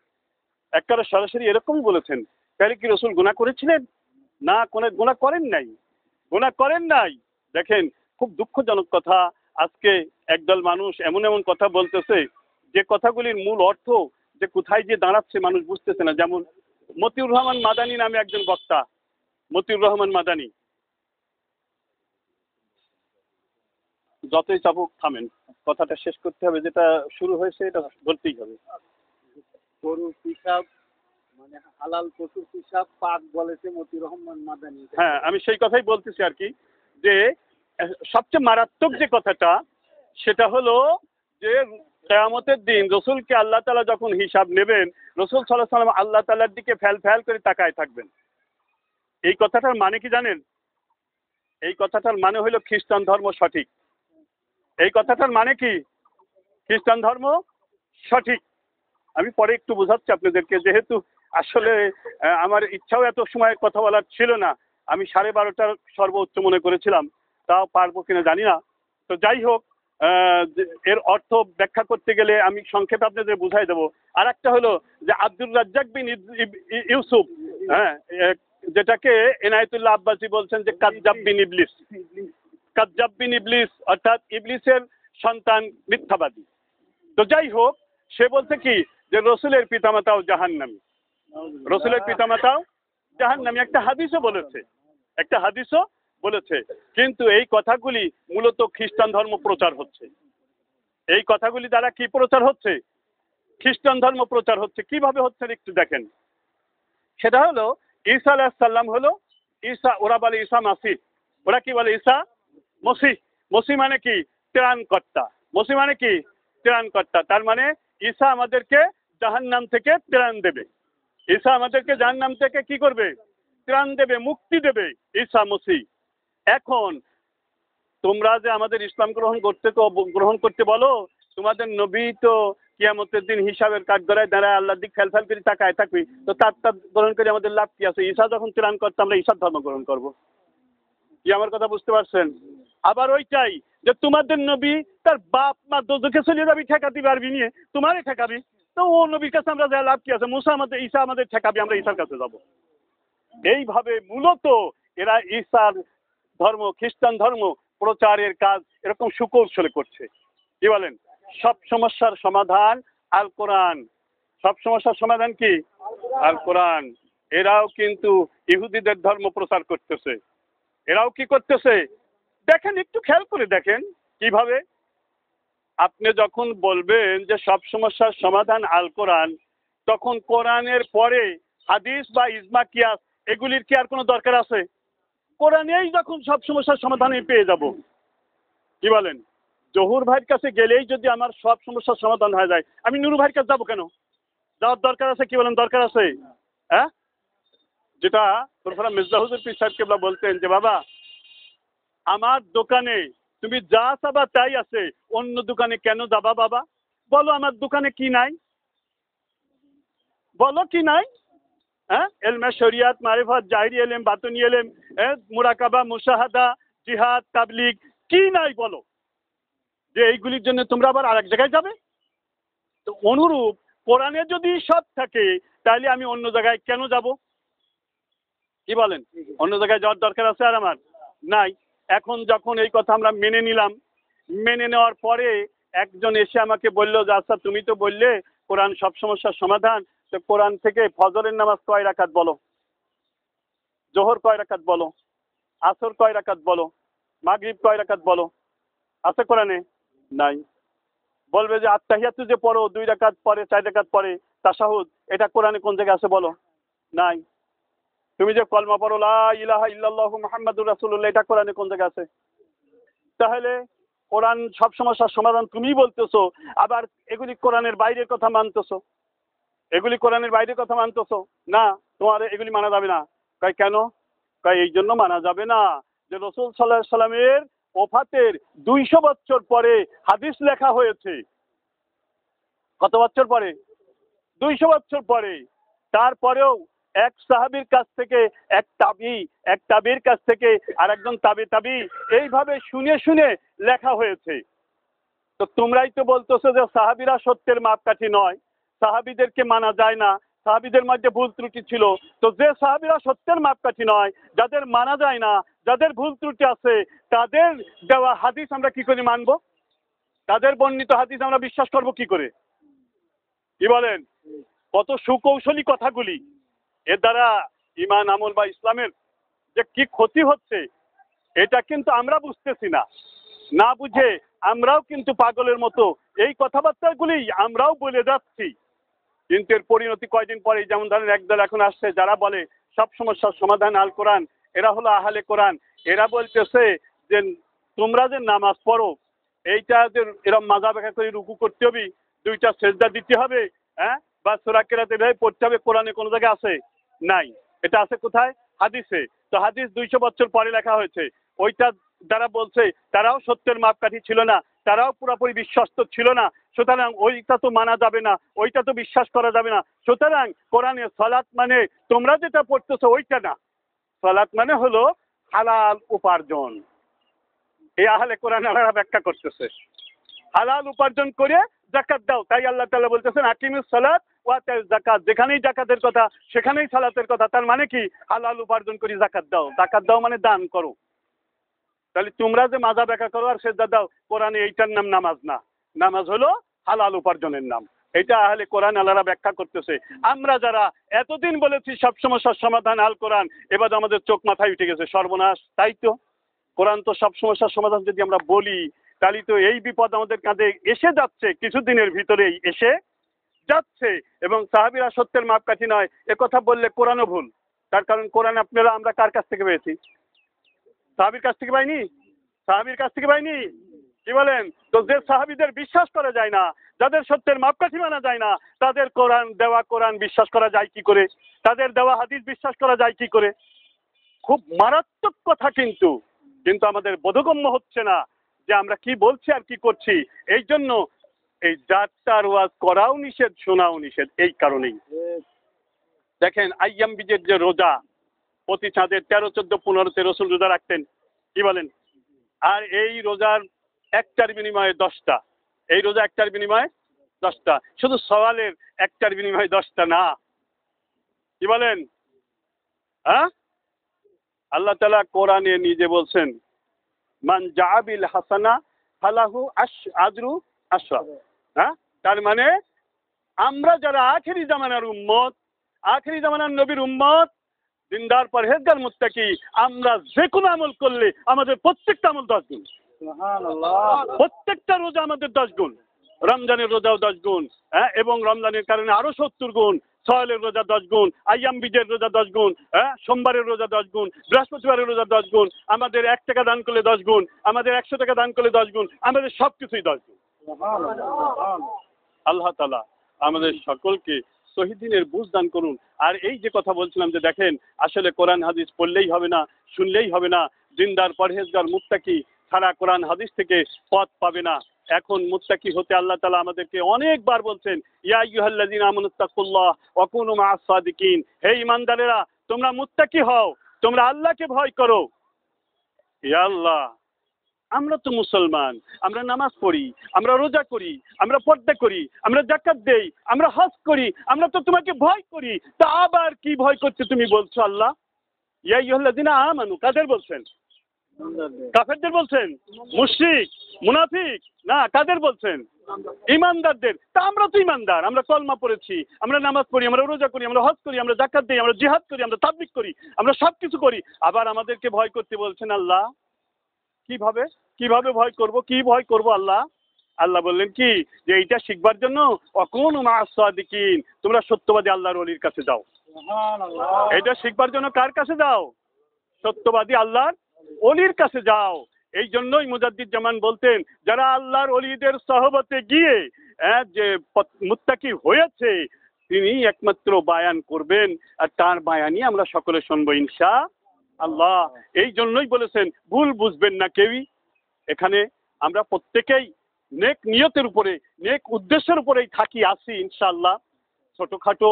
একবারে সরাসরি এরকমই বলেছেন। তাহলে কি রাসূল গুনাহ করেছিলেন? না, কোনো গুনাহ করেন নাই, গুনাহ করেন নাই। দেখেন খুব দুঃখজনক কথা, আজকে একদল মানুষ এমন এমন কথা বলতেছে যে কথাগুলির মূল অর্থ যে কোথায় যে দাঁড়াচ্ছে মানুষ বুঝতেছে না। যেমন মতিউর রহমান মাদানী নামে একজন বক্তা, মতিউর রহমান মাদানী, যতই চাপুক থামেন, কথাটা শেষ করতে হবে, যেটা শুরু হয়েছে এটা বলতেই হবে। গরুর পিসাব মানে হালাল পশুর পিসাব পাক বলেছে মতিউর রহমান মাদানী। হ্যাঁ, আমি সেই কথাই বলতেছি আর কি, যে সবচেয়ে মারাত্মক যে কথাটা সেটা হলো যে কিয়ামতের দিন রসুলকে আল্লাহ তাআলা যখন হিসাব নেবেন, রসুল সাল্লাল্লাহু আলাইহি ওয়াসাল্লাম আল্লাহ তাআলার দিকে ফ্যাল ফ্যাল করে তাকায় থাকবেন। এই কথাটার মানে কি জানেন? এই কথাটার মানে হলো খ্রিস্টান ধর্ম সঠিক। এই কথাটার মানে কি? খ্রিস্টান ধর্ম সঠিক। আমি পরে একটু বোঝাচ্ছি আপনাদেরকে, যেহেতু আসলে আমার ইচ্ছাও এত সময় কথা বলার ছিল না, আমি 12:30টার সর্বোচ্চ মনে করেছিলাম, তাও পারবো কিনা জানি না। তো যাই হোক, এর অর্থ ব্যাখ্যা করতে গেলে আমি সংক্ষেপে আপনাদের বুঝাই দেবো। আর একটা হলো যে আব্দুর রাজ্জাক বিন ইউসুফ, হ্যাঁ, যেটাকে এনায়েতুল্লাহ আব্বাসী বলছেন যে কাজ্জাব বিন ইবলিস। কাজ্জাব বিন ইবলিস অর্থাৎ ইবলিসের সন্তান, মিথ্যাবাদী। তো যাই হোক, সে বলছে কি যে রসুলের পিতামাতাও জাহান্নামী, রসুলের পিতামাতাও জাহান্নামী। একটা হাদিসও বলেছে, একটা হাদিসও বলেছে। কিন্তু এই কথাগুলি মূলত খ্রিস্টান ধর্ম প্রচার হচ্ছে। এই কথাগুলি দ্বারা কি প্রচার হচ্ছে? খ্রিস্টান ধর্ম প্রচার হচ্ছে। কিভাবে হচ্ছে একটু দেখেন। সেটা হলো ঈসা আলাইহিস সালাম হলো ঈসা, ওরা বলে ঈসা মাসিহ, ওরা কি বলে? ঈসা মসিহ। মসিহ মানে কি? ত্রাণকর্তা। মসিহ মানে কি? ত্রাণকর্তা। তার মানে ঈসা আমাদেরকে জাহান্নাম থেকে ত্রাণ দেবে। ঈসা আমাদেরকে জাহান্নাম থেকে কি করবে? ত্রাণ দেবে, মুক্তি দেবে ঈসা মসিহ। এখন তোমরা যে আমাদের ইসলাম গ্রহণ করতে বলো, তোমাদের নবী তো কিয়ামতের দিন হিসাবের কাঠগড়ায় দাঁড়ায় আল্লাহর দিক ফেল ফেল করে তাকায় থাকবি, তো তার গ্রহণ করে আমাদের লাভ কি আছে? ঈসা যখন ত্রাণ করতে, আমরা ঈসার ধর্ম গ্রহণ করব। কি আমার কথা বুঝতে পারছেন? আবার ওইটাই যে তোমাদের নবী তার বাপ মা দোজখে চলে যাবি, ঠেকাতে পারবি নিয়ে, তোমারই ঠেকাবি, তো ও নবীর কাছে আমরা যা লাভ কি আছে? ঈসা আমাদের ঠেকাবি, আমরা ঈসার কাছে যাব। এইভাবে মূলত এরা ঈসার ধর্ম, খ্রিস্টান ধর্ম প্রচারের কাজ এরকম সুকৌশলে করছে। কি বলেন? সব সমস্যার সমাধান আল কোরআন। সব সমস্যার সমাধান কি? আল কোরআন। এরাও কিন্তু ইহুদিদের ধর্ম প্রচার করতেছে। এরাও কি করতেছে দেখেন, একটু খেয়াল করে দেখেন কিভাবে। আপনি যখন বলবেন যে সব সমস্যার সমাধান আল কোরআন, তখন কোরআনের পরে হাদিস বা ইজমা কিয়াস এগুলির কি আর কোনো দরকার আছে? কোরআনেই যখন সব সমস্যার সমাধানই পেয়ে যাব। কি বলেন? জহুর ভাইয়ের কাছে গেলেই যদি আমার সব সমস্যার সমাধান হয়ে যায়, আমি নুরু ভাইয়ের কাছে যাবো কেন? যাওয়ার দরকার আছে? কি বলেন, দরকার আছে? হ্যাঁ, যেটা প্রফেসর মির্জা হুজুর পীর সাহেব কেবলা বলতেন যে বাবা, আমার দোকানে তুমি যা চাবা তাই আছে, অন্য দোকানে কেন যাবা বাবা? বলো আমার দোকানে কি নাই, বলো কি নাই? হ্যাঁ, এলমে শরিয়াত, মারিফত, জাহিরি এলেম, বাতুনি এলেম, মুরাকাবা, মুশাহাদা, জিহাদ, তাবলিগ, কি নাই বলো, যে এইগুলির জন্য তোমরা আবার আরেক জায়গায় যাবে? তো অনুরূপ কোরআনে যদি সব থাকে, তাহলে আমি অন্য জায়গায় কেন যাব? কি বলেন? অন্য জায়গায় যাওয়ার দরকার আছে আর আমার নাই। এখন যখন এই কথা আমরা মেনে নিলাম, মেনে নেওয়ার পরে একজন এসে আমাকে বলল যে আচ্ছা তুমি তো বললে কোরআন সব সমস্যার সমাধান, তো কোরআন থেকে ফজরের নামাজ কয় রাকাত বলো, জোহর কয় রাকাত বলো, আসর কয় রাকাত বলো, মাগরিব কয় রাকাত বলো, আছে কোরআনে? নাই। বলবে যে আত্তাহিয়াতু যে পড়ো 2 রাকাত পরে, 4 রাকাত পরে তাশাহুদ, এটা কোরআনে কোন জায়গায় আছে বলো? নাই। তুমি যে কলমা পড়ো লা ইলাহা ইল্লাল্লাহু মুহাম্মাদুর রাসূলুল্লাহ, এটা কোরআনে কোন জায়গায় আছে? তাহলে কোরআন সব সমস্যার সমাধান তুমিই বলতেছো, আবার এগুলি কোরআনের বাইরের কথা মানতেছো, এগুলি কোরআনের বাইরের কথা মানতেছো না, তোমার এগুলি মানা যাবে না। কয় কেন? কয় এই জন্য মানা যাবে না যে রাসূল সাল্লাল্লাহু আলাইহি সাল্লামের ওফাতের 200 বছর পরে হাদিস লেখা হয়েছে। কত বছর পরে? 200 বছর পরে। তারপরেও এক সাহাবীর কাছ থেকে এক তাবির কাছ থেকে আর একজন তাবি, এইভাবে শুনে শুনে লেখা হয়েছে। তো তোমরাই তো বলতেছো যে সাহাবীরা সত্যের মাপকাঠি নয়, সাহাবীদেরকে মানা যায় না, সাহাবীদের মধ্যে ভুল ত্রুটি ছিল। তো যে সাহাবীরা সত্যের মাপকাঠি নয়, যাদের মানা যায় না, যাদের ভুল ত্রুটি আছে, তাদের দেওয়া হাদিস আমরা কি করে মানবো? তাদের বর্ণিত হাদিস আমরা বিশ্বাস করবো কি করে? কি বলেন? কত সুকৌশলী কথাগুলি। এর দ্বারা ঈমান, আমল বা ইসলামের যে কি ক্ষতি হচ্ছে, এটা কিন্তু আমরা বুঝতেছি না। না বুঝে আমরাও কিন্তু পাগলের মতো এই কথাবার্তাগুলি আমরাও বলে যাচ্ছি, কিন্তু এর পরিণতি কয়দিন পরে, যেমন ধরেন একদল এখন আসছে যারা বলে সব সমস্যার সমাধান আল কোরআন, এরা হলো আহলে কোরআন। এরা বলতেছে যে তোমরা যে নামাজ পড়ো এইটা যে এরকম মাজা ব্যাখ্যা করে রুকু করতে হবে, 2টা সেজদা দিতে হবে, হ্যাঁ, বা সূরা কেরাত এভাবে পড়তে হবে, কোরআনে কোনো জায়গায় আছে? নাই। এটা আছে কোথায়? হাদিসে। তো হাদিস 200 বছর পরে লেখা হয়েছে। ওইটা যারা বলছে তারাও সত্যের মাপকাঠি ছিল না, তারাও পুরোপুরি বিশ্বস্ত ছিল না, সুতরাং ওইটা তো মানা যাবে না, ওইটা তো বিশ্বাস করা যাবে না। সুতরাং কোরআনে সালাত মানে তোমরা যেটা পড়তেছো ওইটা না, সালাত মানে হলো হালাল উপার্জন। এই আহলে কোরআন আলারা ব্যাখ্যা করতেছে হালাল উপার্জন করে যাকাত দাও। তাই আল্লাহ তাআলা বলতেছেন আকিমুস সালাত ওয়া আতাইজ যাকাত, যেখানেই যাকাতের কথা সেখানেই সালাতের কথা। তার মানে কি? হালাল উপার্জন করে যাকাত দাও। যাকাত দাও মানে দান করো। তাহলে তোমরা যে মাজা ব্যাখ্যা করো আর সেজদা দাও, কোরআনে এইটার নাম নামাজ না, নামাজ হলো হালাল উপার্জনের নাম। এটা আহলে কোরআন আলারা ব্যাখ্যা করতেছে। আমরা যারা এতদিন বলেছি সব সমস্যার সমাধান আল কোরআন, এবার আমাদের চোখ মাথায় উঠে গেছে, সর্বনাশ। তাই তো কোরআন তো সব সমস্যার সমাধান যদি আমরা বলি, তাহলে তো এই বিপদ আমাদের কাঁধে এসে যাচ্ছে, কিছুদিনের ভিতরেই এসে যাচ্ছে। এবং সাহাবীরা সত্যের মাপকাঠি নয় এ কথা বললে কোরআনও ভুল। তার কারণ কোরআন আমরা কার কাছ থেকে পেয়েছি? সাহাবীর কাছ থেকে পাইনি? সাহাবীর কাছ থেকে পাইনি? কি বলেন? তো যে সাহাবীদের বিশ্বাস করা যায় না, যাদের সত্যের মাপকাঠি মানা যায় না, তাদের কোরআন বিশ্বাস করা যায় কি করে? তাদের দেওয়া হাদিস বিশ্বাস করা যায় কি করে? খুব মারাত্মক কথা। কিন্তু কিন্তু আমাদের বোধগম্য হচ্ছে না যে আমরা কি বলছি আর কি করছি। এই জন্য এই যাত্রার ওয়াজ করাও নিষেধ, শোনাও নিষেধ। এই কারণেই দেখেন আইয়াম বীজের যে রোজা, প্রতি চাঁদের 13, 14, 15-তে রসুল রোজা রাখতেন। কি বলেন? আর এই রোজার একটার বিনিময়ে 10টা, এই রোজা একটার বিনিময়ে 10টা, শুধু সওয়ালের একটার বিনিময়ে 10টা না। কি বলেন? হ্যাঁ, আল্লাহ তাআলা কোরআনে নিজে বলছেন মান জাবিল হাসানা ফালাহু আজরু আশরা। হ্যাঁ, তার মানে আমরা যারা আখেরি জামানার উম্মত, আখেরি জামানার নবীর উম্মত, দিনদার পরহেজগার মুত্তাকি, আমরা যে কোনো আমল করলে আমাদের প্রত্যেকটা আমল 10 গুণ। সুবহানাল্লাহ। প্রত্যেকটা রোজা আমাদের 10 গুণ, রমজানের রোজাও 10 গুণ, হ্যাঁ, এবং রমজানের কারণে আরো 70 গুণ, সওয়ালের রোজা 10 গুণ, আইয়াম বীজের রোজা 10 গুণ, হ্যাঁ, সোমবারের রোজা 10 গুণ, বৃহস্পতিবারের রোজা 10 গুণ, আমাদের 1 টাকা দান করলে 10 গুণ, আমাদের 100 টাকা দান করলে 10 গুণ, আমাদের সবকিছুই 10 গুণ। আল্লাহ তাআলা আমাদের সকলকে শহীদিনের বুঝ দান করুন। আর এই যে কথা বলছিলাম যে দেখেন আসলে কোরআন হাদিস পড়লেই হবে না, শুনলেই হবে না। দিনদার পরহেজগার মুত্তাকি ছাড়া কোরআন হাদিস থেকে পথ পাবে না। এখন মুত্তাকি হতে আল্লাহ তাআলা আমাদেরকে অনেকবার বলছেন ইয়া আইয়ুহাল্লাযীনা আমানুত্তাকুল্লাহ ওয়া কুনু মাআস সাদিকিন। হে ঈমানদারেরা তোমরা মুত্তাকি হও, তোমরা আল্লাহকে ভয় করো। ইয়া আল্লাহ, আমরা তো মুসলমান, আমরা নামাজ পড়ি, আমরা রোজা করি, আমরা পর্দা করি, আমরা যাকাত দেই, আমরা হজ করি, আমরা তো তোমাকে ভয় করি, তা আবার কি ভয় করতে তুমি বলছো আল্লাহ? ইয়া আইয়ুহাল্লাযীনা আমানু, কাদের বলছেন? কাফেরদের বলছেন? মুশরিক, মুনাফিক? না, কাদের বলছেন? ঈমানদারদের। তা আমরা তো ঈমানদার, আমরা কলমা পড়েছি, আমরা নামাজ পড়ি, আমরা রোজা করি, আমরা হজ করি, আমরা যাকাত দেই, আমরা জিহাদ করি, আমরা তাবলীগ করি, আমরা সবকিছু করি, আবার আমাদেরকে ভয় করতে বলছেন আল্লাহ? কিভাবে কিভাবে ভয় করব? কি ভয় করব আল্লাহ? আল্লাহ বললেন কি যে এইটা শিখবার জন্য অকুনু মাআস সাদিকিন, তোমরা সত্যবাদী আল্লাহর ওলির কাছে যাও। সুবহানাল্লাহ। এটা শিখবার জন্য কার কাছে যাও? সত্যবাদী আল্লাহর ওলির কাছে যাও। এই জন্যই মুজাদ্দিদ জামান বলতেন যারা আল্লাহর ওলিদের সহবতে গিয়ে যে মুত্তাকি হয়েছে তিনি একমাত্র বায়ান করবেন, আর তার বায়ানই আমরা সকলে শুনবো ইনশাআল্লাহ। এই জন্যই বলেছেন ভুল বুঝবেন না কেউই। এখানে আমরা প্রত্যেকেই নেক নিয়তের উপরে, নেক উদ্দেশ্যের উপরেই থাকি আসি ইনশাআল্লাহ। ছোটখাটো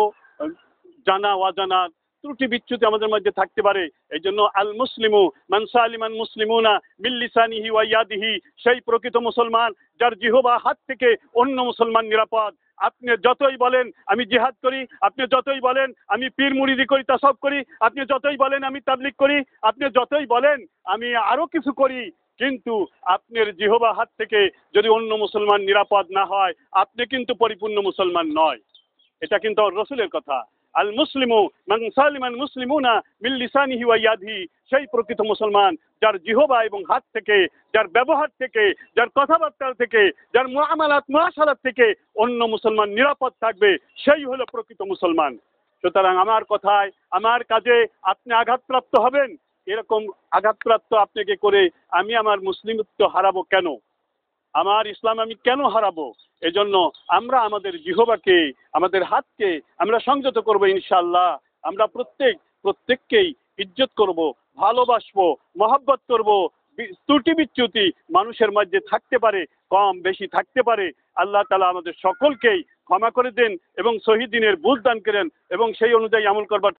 জানা অজানা ত্রুটি বিচ্যুতি আমাদের মধ্যে থাকতে পারে। এই জন্য আল মুসলিমু মান সালিমান মুসলিমুনা মিন লিসানিহি ওয়া ইয়াদিহি, সেই প্রকৃত মুসলমান যার জিহবা হাত থেকে অন্য মুসলমান নিরাপদ। আপনি যতই বলেন আমি জিহাদ করি, আপনি যতই বলেন আমি পীর মুরিদি করি, তাসাউফ করি, আপনি যতই বলেন আমি তাবলীগ করি, আপনি যতই বলেন আমি আরো কিছু করি, কিন্তু আপনার জিহবা হাত থেকে যদি অন্য মুসলমান নিরাপদ না হয় আপনি কিন্তু পরিপূর্ণ মুসলমান নয়। এটা কিন্তু রসুলের কথা। আল মুসলিমু মান সালিমাল মুসলিমুনা মিন লিসানিহি ওয়া ইয়াদিহি, সেই প্রকৃত মুসলমান যার জিহবা এবং হাত থেকে, যার ব্যবহার থেকে, যার কথাবার্তা থেকে, যার মুআমালাত মুআশারাত থেকে অন্য মুসলমান নিরাপদ থাকবে, সেই হলো প্রকৃত মুসলমান। সুতরাং আমার কথায়, আমার কাজে আপনি আঘাতপ্রাপ্ত হবেন, এরকম আঘাতপ্রাপ্ত আপনাকে করে আমি আমার মুসলিমত্ব হারাবো কেন? আমার ইসলাম আমি কেন হারাবো? এজন্য আমরা আমাদের জিহবাকে, আমাদের হাতকে আমরা সংযত করবো ইনশাআল্লাহ। আমরা প্রত্যেককেই ইজ্জত করব, ভালোবাসবো, মহব্বত করব। ত্রুটি বিচ্যুতি মানুষের মধ্যে থাকতে পারে, কম বেশি থাকতে পারে। আল্লাহ তাআলা আমাদের সকলকেই ক্ষমা করে দেন এবং সহিহ দ্বীনের বুঝ দান করেন এবং সেই অনুযায়ী আমল করবার